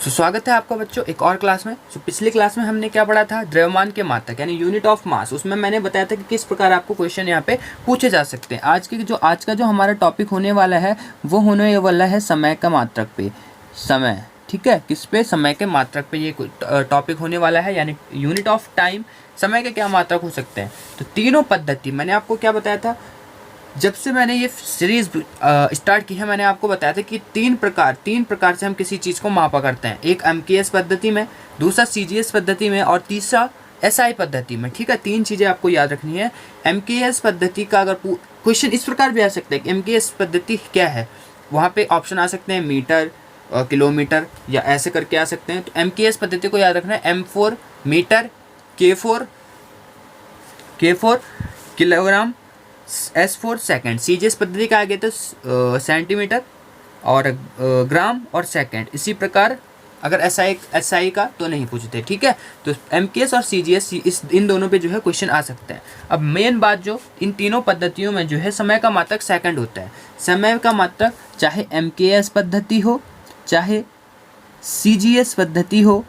स्वागत है आपका बच्चों एक और क्लास में। पिछली क्लास में हमने क्या पढ़ा था, द्रव्यमान के मात्रक यानी यूनिट ऑफ मास। उसमें मैंने बताया था कि किस प्रकार आपको क्वेश्चन यहाँ पे पूछे जा सकते हैं। आज का जो हमारा टॉपिक होने वाला है वो होने वाला है समय का मात्रक पे। समय, ठीक है, किस पे? समय के मात्रक पे ये टॉपिक होने वाला है, यानी यूनिट ऑफ टाइम, समय के क्या मात्रक हो सकते हैं। तो तीनों पद्धति मैंने आपको क्या बताया था, जब से मैंने ये सीरीज स्टार्ट की है मैंने आपको बताया था कि तीन प्रकार से हम किसी चीज़ को मापा करते हैं। एक MKS पद्धति में, दूसरा CGS पद्धति में और तीसरा SI पद्धति में। ठीक है, तीन चीज़ें आपको याद रखनी है। MKS पद्धति का अगर क्वेश्चन इस प्रकार भी आ सकता है कि MKS पद्धति क्या है, वहाँ पे ऑप्शन आ सकते हैं मीटर, किलोमीटर या ऐसे करके आ सकते हैं। तो MKS पद्धति को याद रखना है, M4 metre, K4 kilogram, S4 second. CGS पद्धति का आगे तो सेंटीमीटर और ग्राम और सेकंड। इसी प्रकार अगर SI का तो नहीं पूछते। ठीक है, तो MKS और CGS इन दोनों पे जो है क्वेश्चन आ सकते हैं। अब मेन बात, जो इन तीनों पद्धतियों में जो है समय का मात्रक सेकंड होता है। समय का मात्रक चाहे MKS पद्धति हो, चाहे CGS पद्धति हो,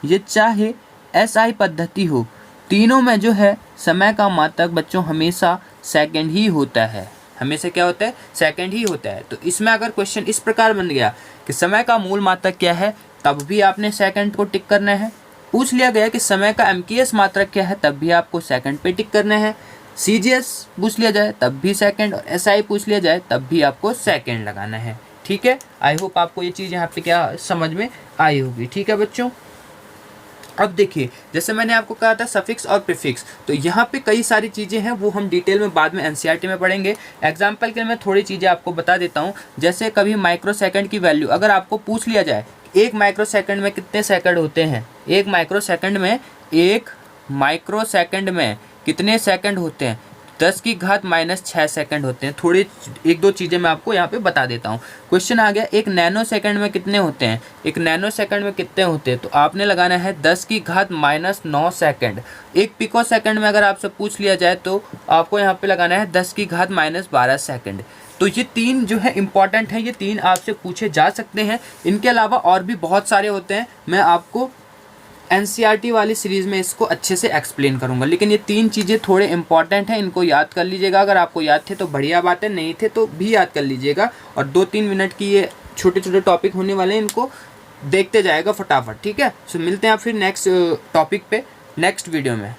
ये चाहे SI पद्धति हो, तीनों में जो है समय का मात्रक बच्चों हमेशा सेकंड ही होता है। हमेशा क्या होता है? सेकंड ही होता है। तो इसमें अगर क्वेश्चन इस प्रकार बन गया कि समय का मूल मात्रक क्या है, तब भी आपने सेकंड को टिक करना है। पूछ लिया गया कि समय का MKS मात्रक क्या है, तब भी आपको सेकंड पे टिक करना है। CGS पूछ लिया जाए तब भी सेकंड, और SI पूछ लिया जाए तब भी आपको सेकंड लगाना है। ठीक है, आई होप आपको ये चीज़ यहाँ पे क्या समझ में आई होगी। ठीक है बच्चों, अब देखिए, जैसे मैंने आपको कहा था सफिक्स और प्रीफिक्स, तो यहाँ पे कई सारी चीज़ें हैं, वो हम डिटेल में बाद में NCERT में पढ़ेंगे। एग्जाम्पल के लिए मैं थोड़ी चीज़ें आपको बता देता हूँ। जैसे कभी माइक्रो सेकंड की वैल्यू अगर आपको पूछ लिया जाए, एक माइक्रो सेकंड में कितने सेकंड होते हैं, एक माइक्रो सेकंड में कितने सेकंड होते हैं, 10 की घात -6 सेकंड होते हैं। थोड़ी एक दो चीज़ें मैं आपको यहाँ पे बता देता हूँ। क्वेश्चन आ गया, एक नैनो सेकंड में कितने होते हैं, एक नैनो सेकंड में कितने होते हैं, तो आपने लगाना है 10 की घात -9 सेकंड। एक पिको सेकंड में अगर आपसे पूछ लिया जाए तो आपको यहाँ पे लगाना है 10 की घात -12 सेकंड। तो ये तीन जो है इंपॉर्टेंट है, ये तीन आपसे पूछे जा सकते हैं। इनके अलावा और भी बहुत सारे होते हैं, मैं आपको NCERT वाली सीरीज़ में इसको अच्छे से एक्सप्लेन करूंगा। लेकिन ये तीन चीज़ें थोड़े इंपॉर्टेंट हैं, इनको याद कर लीजिएगा। अगर आपको याद थे तो बढ़िया बात है, नहीं थे तो भी याद कर लीजिएगा। और 2-3 मिनट की ये छोटे छोटे टॉपिक होने वाले हैं, इनको देखते जाएगा फटाफट। ठीक है, सो मिलते हैं आप फिर नेक्स्ट टॉपिक पे नेक्स्ट वीडियो में।